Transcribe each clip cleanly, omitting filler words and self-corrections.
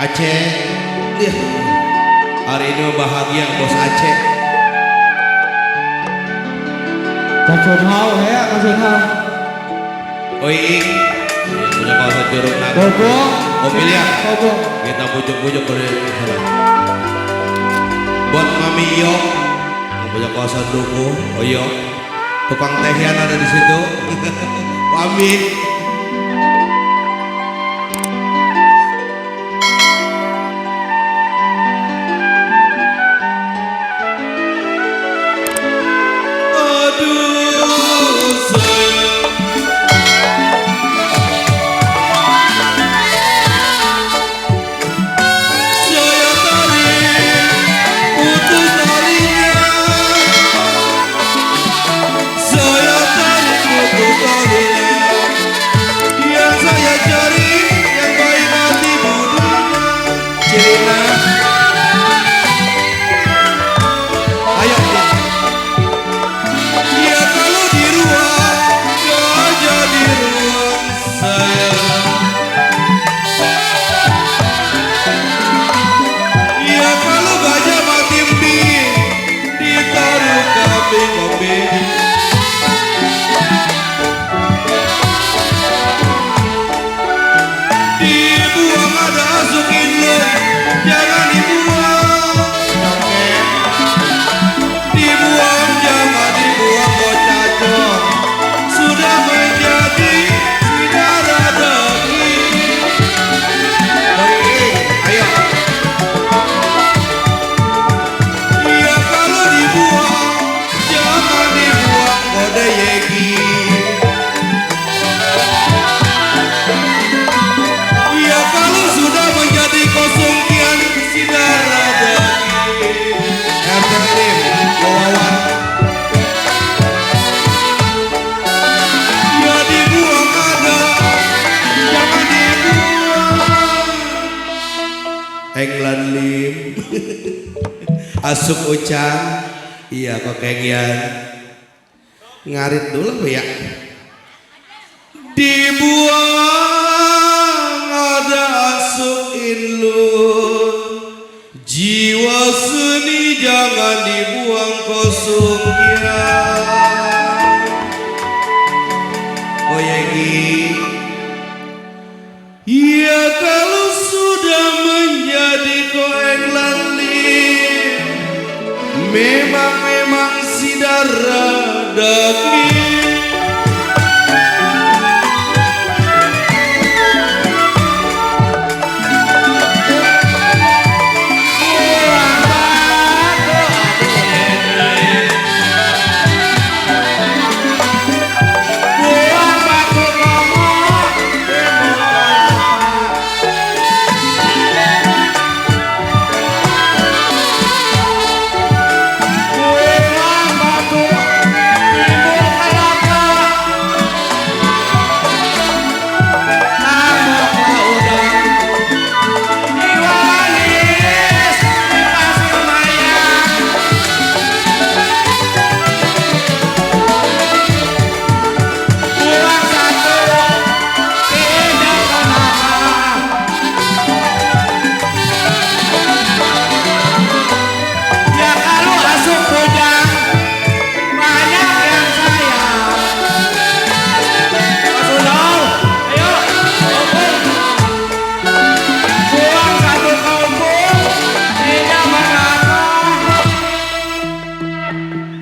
Aceh, iya. Hari ini bahagia bos Aceh. Kacun hau ya, kacun hau. Oi, punya kawasan Curug Naga. Bobong. Mobil ya. Bobong. Kita bujuk-bujuk ke sana. Buat Mami Yo, yang punya kawasan Duku, oh Yo, tukang tehian ada di situ. Mami. England Lim Asuk Ucang, iya kok kengian ngarit dulu ya. Dibuang ada asuk inlun, jiwa seni jangan dibuang kosong ya. Oh Yegi, ya kalau sudah menjadi koeng lalim, memang si darah daging.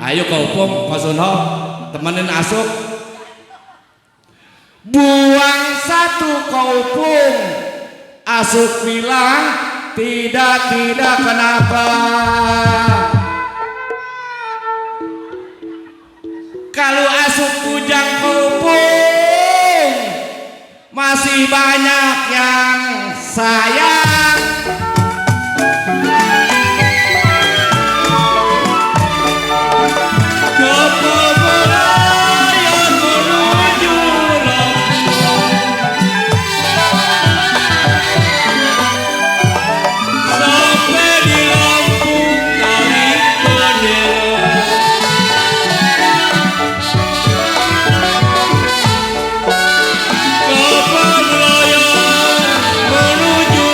Ayo kau pom, Kosono, temenin Asuk. Buang satu kaupung, Asuk bilang tidak kenapa. Kalau Asuk bujang kaupung, masih banyak yang sayang. Menuju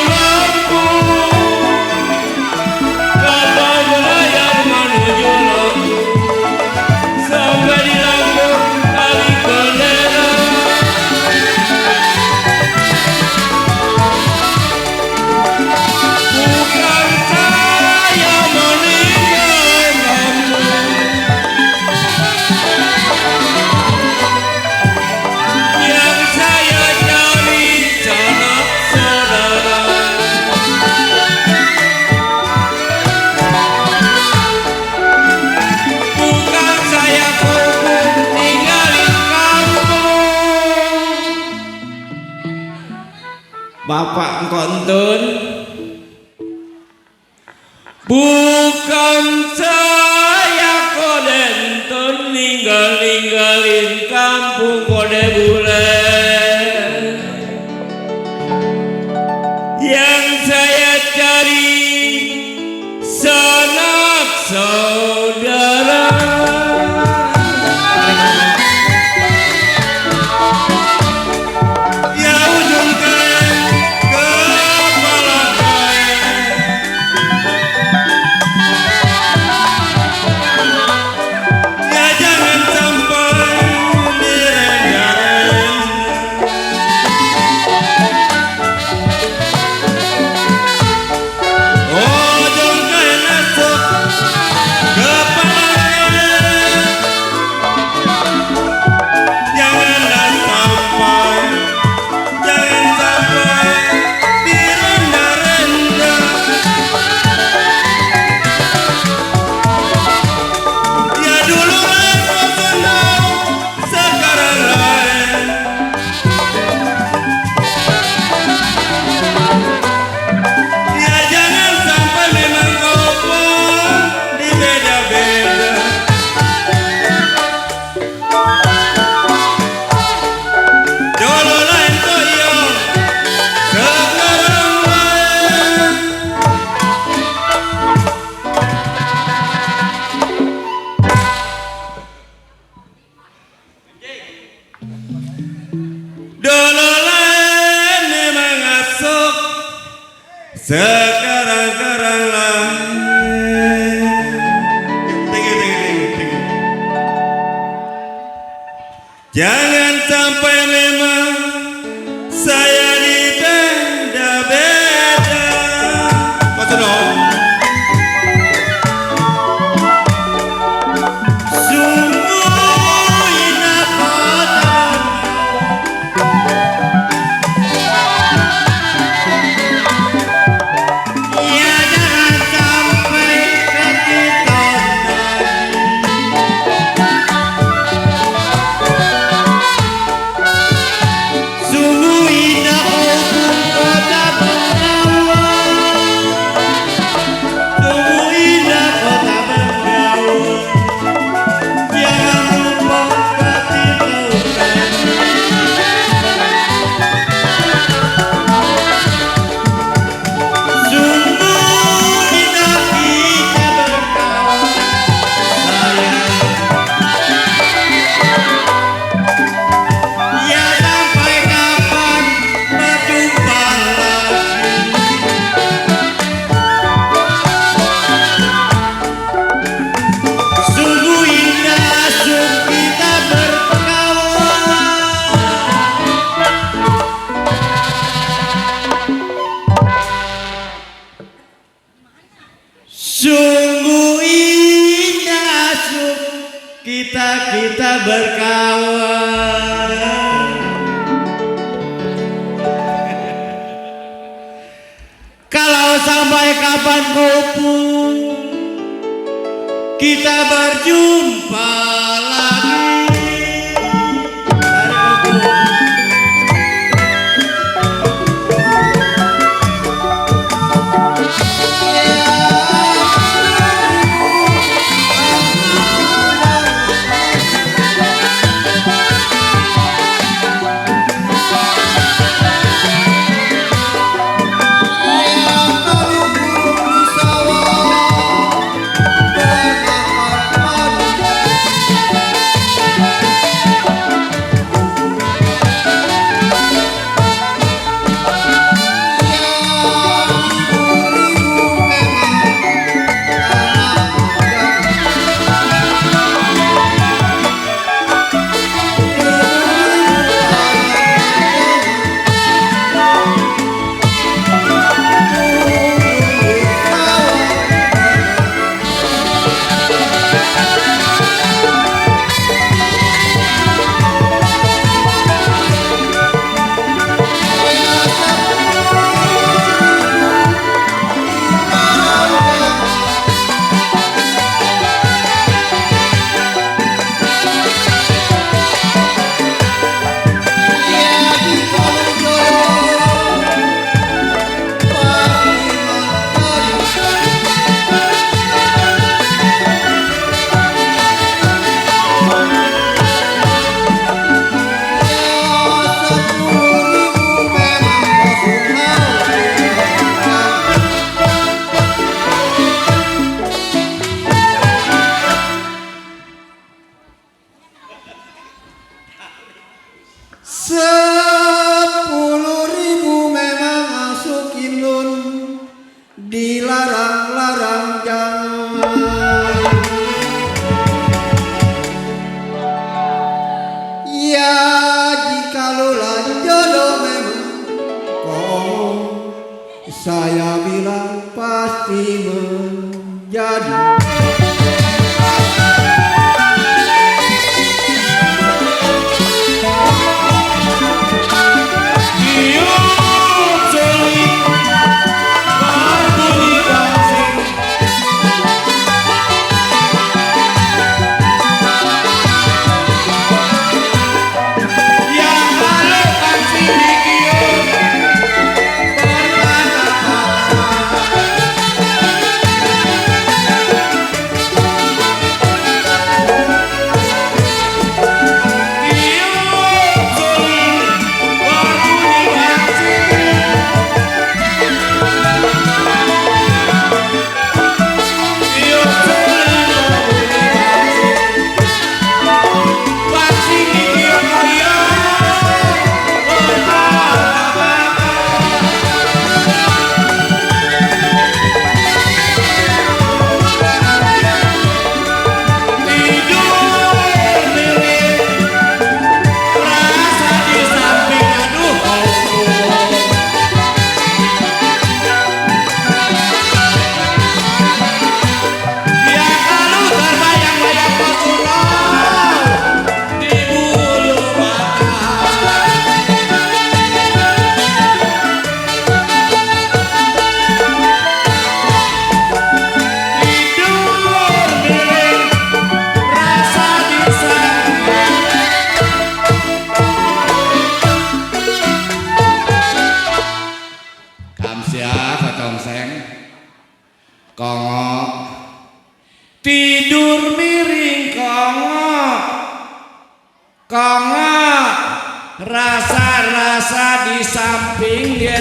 Bapak Kontun, bukan saya kodentun ninggalin kampung kode bule. Yang saya cari sanak saudara. Ya ujung kepala ya jangan sampai direndam. Ujung masuk kepala janganlah sampai direnda-renda. Ya dulu aku senang, sekarang lain. Ya jangan sampai memang kau pun dibeda-beda. Dulu lain toyo, sekarang lain. Dulu lain memang asuk, sekarang lain. Tinggi. Jangan sampai memang saya dibeda-beda. Kau dong. Sungguh indah kota. Ya jangan sampai kita. Sungguh indah kota Bengawan. Sungguh indah kota Bengawan. Jangan lupa ketimbangan. Sungguh indah kita berkawan. Ya sampai kapan berjumpa lagi. Sungguh indah asuk kita berkawan. Sungguh indah asuk kita berkawan. Kalau sampai kapan kau pun kita berjumpa lagi. inun dilarang-larang jangan. Ya jikalau jodoh memang kau, saya bilang pasti menjadi. Kongok tidur miring kongok, kongok rasa-rasa di samping dia